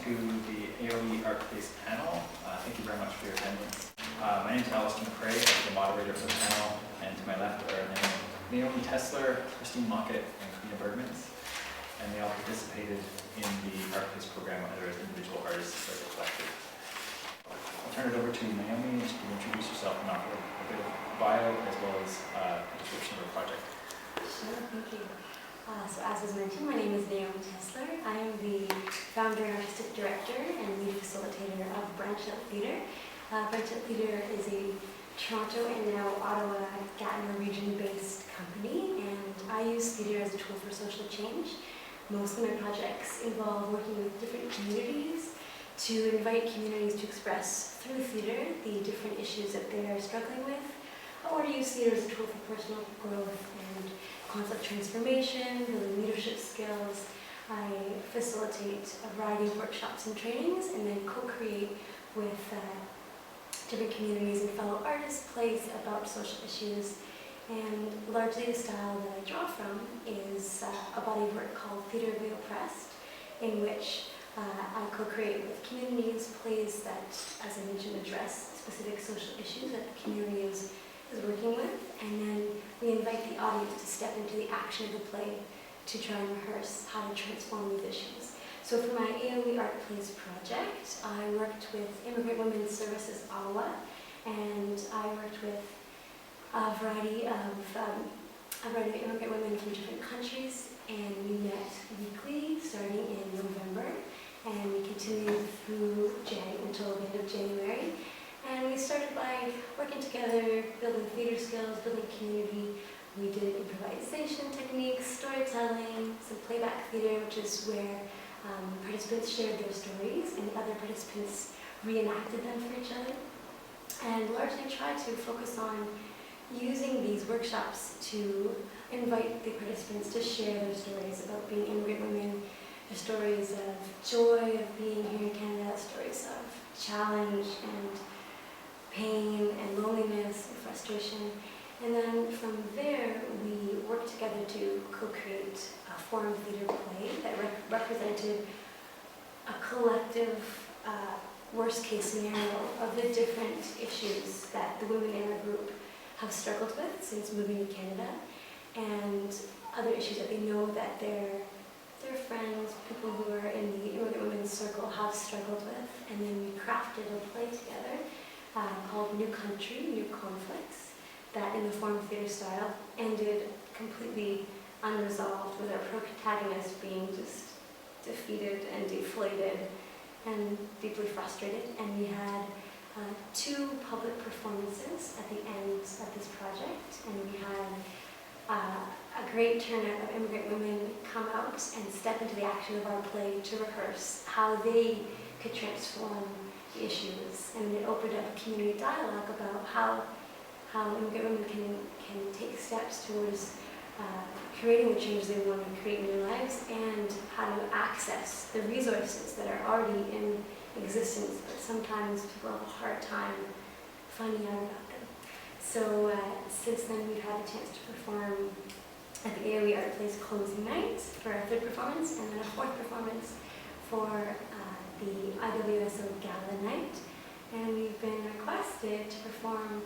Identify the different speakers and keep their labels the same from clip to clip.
Speaker 1: to the AOE Art Place panel. Thank you very much for your attendance. My name is Alisdair MacRae, I'm the moderator for the panel, and to my left are Naomi Tesler, Christine Mockett, and Karina Bergmans. And they all participated in the Art Place program either as individual artists or as a collective. I'll turn it over to Naomi to introduce yourself and offer a bit of bio as well as a description of her project.
Speaker 2: Sure, thank you. So as was mentioned, my name is Naomi Tesler. I am the founder and artistic director and lead facilitator of Branch Out Theatre. Branch Out Theatre is a Toronto and now Ottawa, Gatineau region-based company, and I use theatre as a tool for social change. Most of my projects involve working with different communities to invite communities to express through theatre the different issues that they are struggling with, or to use theatre as a tool for personal growth and concept transformation, building leadership skills. I facilitate a variety of workshops and trainings and then co-create with different communities and fellow artists plays about social issues. And largely the style that I draw from is a body of work called Theatre of the Oppressed, in which I co-create with communities plays that, as I mentioned, address specific social issues that the community is working with, and then we invite the audience to step into the action of the play to try and rehearse how to transform these issues. So for my AOE Art Plays project, I worked with Immigrant Women's Services Ottawa, and I worked with a variety of immigrant women from different countries, and we met weekly starting in November, and we continued through until the end of January. And we started by working together, building theatre skills, building community. We did improvisation techniques, storytelling, some playback theatre, which is where participants shared their stories and other participants reenacted them for each other. And largely tried to focus on using these workshops to invite the participants to share their stories about being immigrant women, their stories of joy of being here in Canada, stories of challenge and pain and loneliness and frustration. And then from there, we worked together to co-create a forum theatre play that represented a collective worst-case scenario of the different issues that the women in our group have struggled with since moving to Canada, and other issues that they know that their friends, people who are in the immigrant women's circle have struggled with. And then we crafted a play together called New Country, New Conflicts, that in the forum theatre style ended completely unresolved, with our protagonist being just defeated and deflated and deeply frustrated. And we had 2 public performances at the end of this project, and we had a great turnout of immigrant women come out and step into the action of our play to rehearse how they could transform the issues. And it opened up a community dialogue about how immigrant women can take steps towards creating the change they want to create in their lives, and how to access the resources that are already in existence, but sometimes people have a hard time finding out about them. So since then, we've had a chance to perform at the AOE Art Place closing night for our 3rd performance, and then a 4th performance for the IWSO Gala night. And we've been requested to perform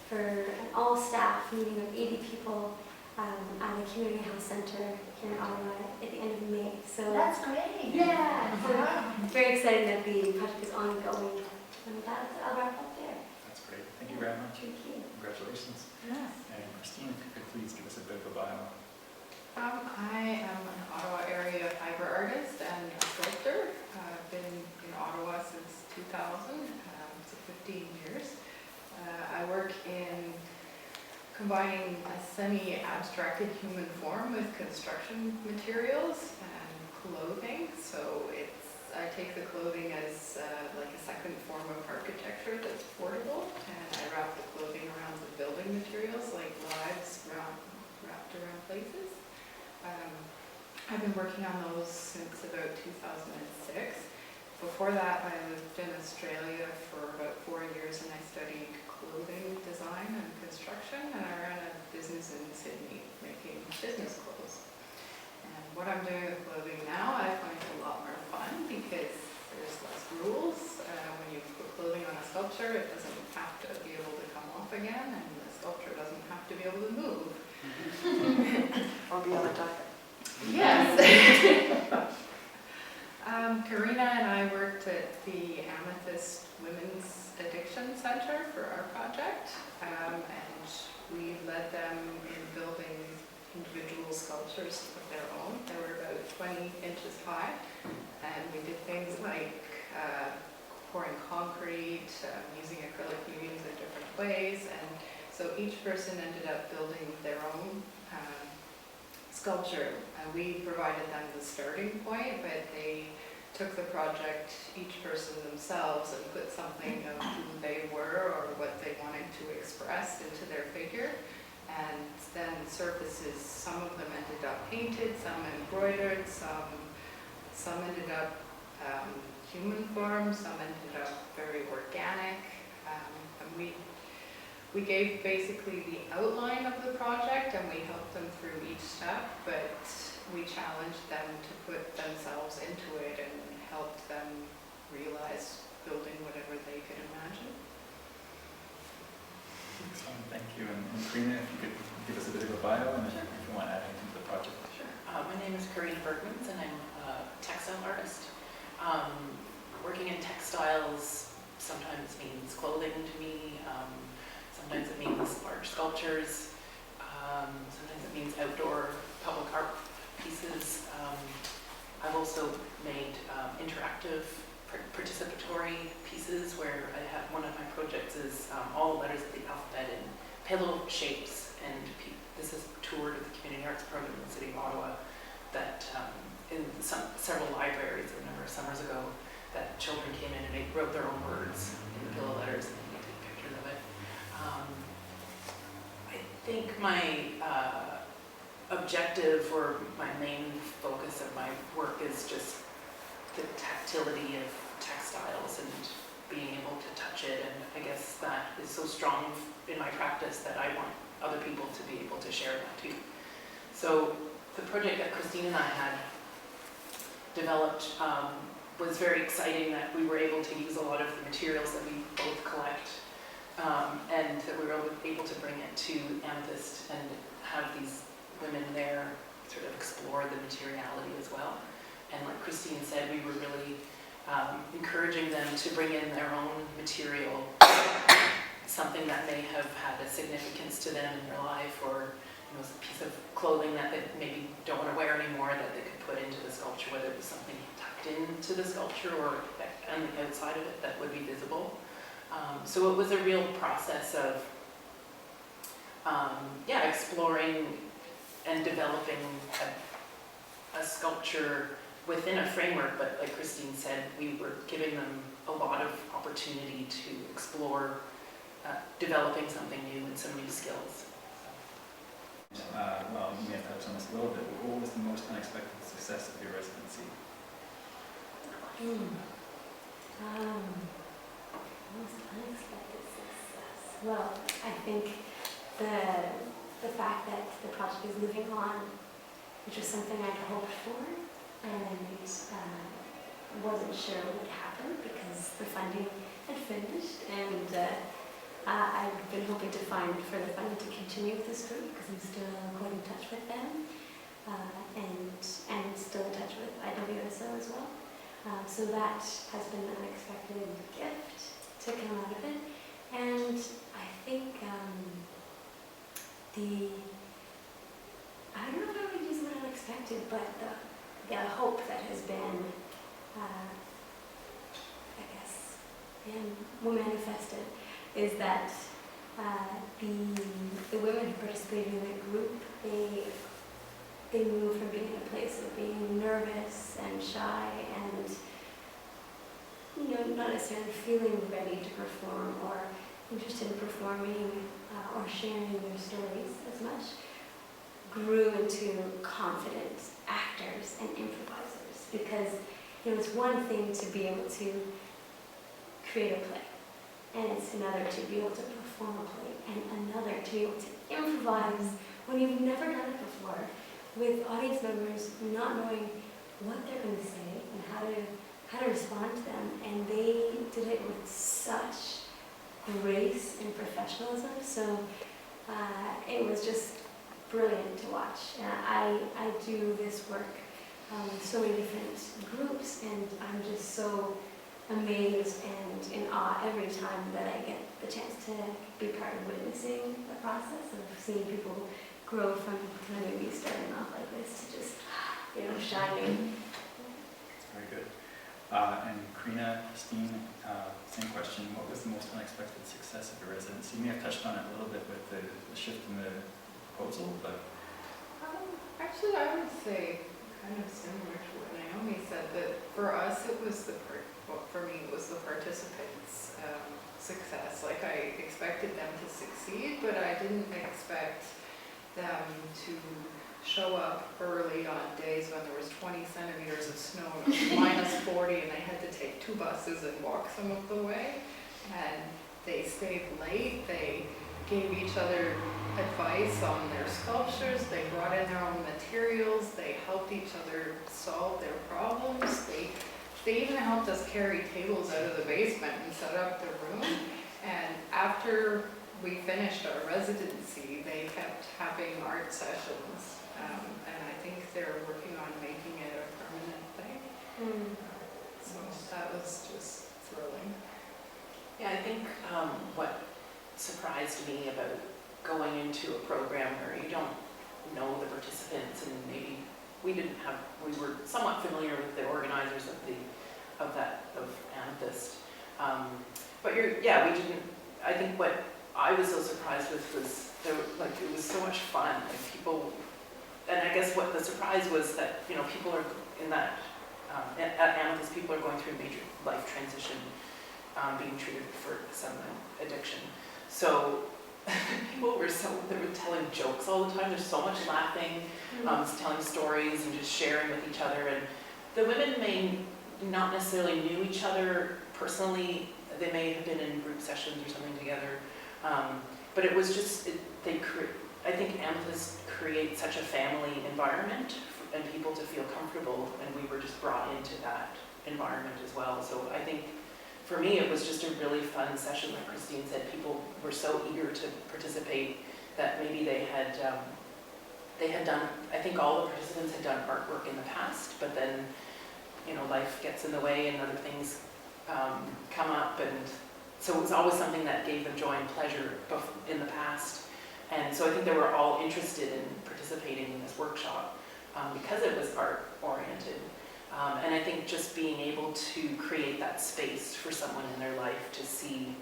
Speaker 2: for an all-staff meeting of 80 people at a community health center here in Ottawa at the end of May. So
Speaker 3: that's great.
Speaker 2: Yeah, so I'm very excited that the project is ongoing. And with that, I'll wrap up there.
Speaker 1: That's great. Thank you very much.
Speaker 2: Thank you.
Speaker 1: Congratulations.
Speaker 3: Yes.
Speaker 1: And Christine, if you could please give us a bit of a bio.
Speaker 4: I am an Ottawa area fiber artist and a sculptor. I've been in Ottawa since 2000, so 15 years. I work in combining a semi-abstracted human form with construction materials and clothing. So I take the clothing as like a second form of architecture that's portable, and I wrap the clothing around the building materials like lives wrapped around places. I've been working on those since about 2006. Before that, I lived in Australia for about 4 years, and I studied clothing design and construction, and I ran a business in Sydney making business clothes. And what I'm doing with clothing now, I find a lot more fun because there's rules. When you put clothing on a sculpture, it doesn't have to be able to come off again, and the sculpture doesn't have to be able to move.
Speaker 3: Or be on a diet.
Speaker 4: Yes. Karina and I worked at the Amethyst Women's Addiction Center for our project, and we led them in building individual sculptures of their own. They were about 20 inches high, and we did things like pouring concrete, using acrylic mediums in different ways, and so each person ended up building their own sculpture. We provided them the starting point, but they took the project, each person themselves, and put something of who they were or what they wanted to express into their figure. And then surfaces, some of them ended up painted, some embroidered, some ended up human form, some ended up very organic. And we gave basically the outline of the project, and we helped them through each step, but we challenged them to put themselves into it and helped them realize building whatever they could imagine.
Speaker 1: Thank you. And Karina, if you could give us a bit of a bio, and if you want to add anything to the project.
Speaker 3: Sure. My name is Karina Bergmans, and I'm a textile artist. Working in textiles sometimes means clothing to me. Sometimes it means large sculptures. Sometimes it means outdoor public art pieces. I've also made interactive participatory pieces where I have one of my projects is all the letters of the alphabet in pillow shapes, and this is toured with the community arts program in the city of Ottawa that in several libraries a number of summers ago that children came in and they wrote their own words in the pillow letters and they took pictures of it. I think my objective or my main focus of my work is just the tactility of textiles and being able to touch it, and I guess that is so strong in my practice that I want other people to be able to share that too. So the project that Christine and I had developed was very exciting, that we were able to use a lot of the materials that we both collect, and that we were able to bring it to Amethyst and have these women there sort of explore the materiality as well. And like Christine said, we were really encouraging them to bring in their own material, something that may have had a significance to them in their life, or a piece of clothing that they maybe don't want to wear anymore that they could put into the sculpture, whether it was something tucked into the sculpture or on the outside of it that would be visible. So it was a real process of exploring and developing a sculpture within a framework, but like Christine said, we were giving them a lot of opportunity to explore developing something new and some new skills.
Speaker 1: Well, you may have touched on this a little bit, but what was the most unexpected success of your residency?
Speaker 2: Most unexpected success. Well, I think the fact that the project is living on, which was something I'd hoped for, and wasn't sure would happen because the funding had finished, and I've been hoping to find further funding to continue with this group because I'm still quite in touch with them, and still in touch with IWSO as well. So that has been an unexpected gift to come out of it, and I think I don't know if I would use the word unexpected, but the hope that has been, more manifested is that the women who participated in the group, they move from being in a place of being nervous and shy and not necessarily feeling ready to perform or interested in performing or sharing their stories as much, grew into confident actors and improvisers. Because it's one thing to be able to create a play, and it's another to be able to perform a play, and another to be able to improvise when you've never done it before, with audience members not knowing what they're going to say and how to respond to them, and they did it with such grace and professionalism. So it was just brilliant to watch. I do this work with so many different groups, and I'm just so amazed and in awe every time that I get the chance to be part of witnessing the process of seeing people grow from kind of maybe starting off like this to just, shining.
Speaker 1: Very good. And Karina, Christine, same question. What was the most unexpected success of your residency? You may have touched on it a little bit with the shift in the proposal, but...
Speaker 4: Actually, I would say kind of similar to what Naomi said, that for us it was for me it was the participants' success. Like, I expected them to succeed, but I didn't expect them to show up early on days when there was 20 centimeters of snow and it was minus 40 and they had to take 2 buses and walk some of the way. And they stayed late, they gave each other advice on their sculptures, they brought in their own materials, they helped each other solve their problems, they even helped us carry tables out of the basement and set up the room. And after we finished our residency, they kept having art sessions, and I think they're working on making it a permanent thing. So that was just thrilling.
Speaker 3: Yeah, I think what surprised me about going into a program where you don't know the participants, and maybe we were somewhat familiar with the organizers of Amethyst, but we didn't. I think what I was so surprised with was it was so much fun, like people, and I guess what the surprise was that people are in that at Amethyst, people are going through a major life transition, being treated for some addiction. So people were they were telling jokes all the time. There's so much laughing, telling stories and just sharing with each other. And the women may not necessarily knew each other personally. They may have been in group sessions or something together. But it was just, I think Amethyst creates such a family environment and people to feel comfortable, and we were just brought into that environment as well. So I think for me it was just a really fun session. Like Christine said, people were so eager to participate that maybe they had done, I think all the participants had done artwork in the past, but then life gets in the way and other things come up, and so it was always something that gave them joy and pleasure in the past. And so I think they were all interested in participating in this workshop because it was art oriented. And I think just being able to create that space for someone in their life to see,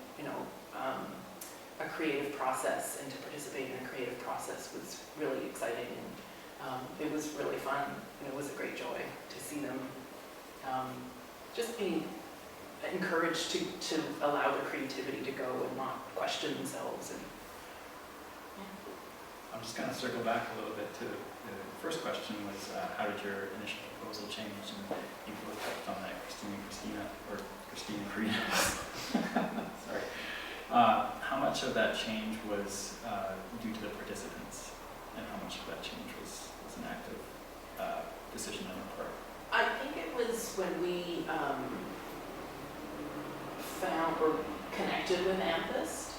Speaker 3: a creative process and to participate in a creative process was really exciting, and it was really fun, and it was a great joy to see them just be encouraged to allow their creativity to go and not question themselves. And
Speaker 1: I'm just going to circle back a little bit to the first question was how did your initial proposal change? And you both touched on that, Christine and Karina. Sorry. How much of that change was due to the participants, and how much of that change was an active decision on your part?
Speaker 3: I think it was when we found or connected with Amethyst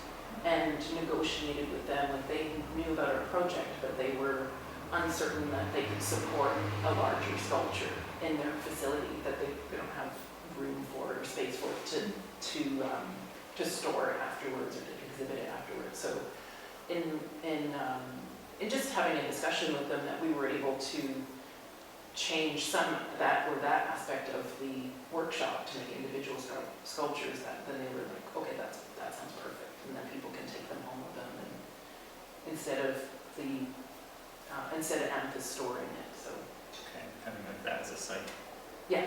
Speaker 3: and negotiated with them. Like, they knew about our project, but they were uncertain that they could support a larger sculpture in their facility, that they don't have room for it or space for it to store it afterwards or to exhibit it afterwards. So in just having a discussion with them, that we were able to change that aspect of the workshop to make individual sculptures, that then they were like, okay, that sounds perfect, and then people can take them home with them, and instead of Amethyst storing it. So
Speaker 1: okay, having that as a site.
Speaker 3: Yeah.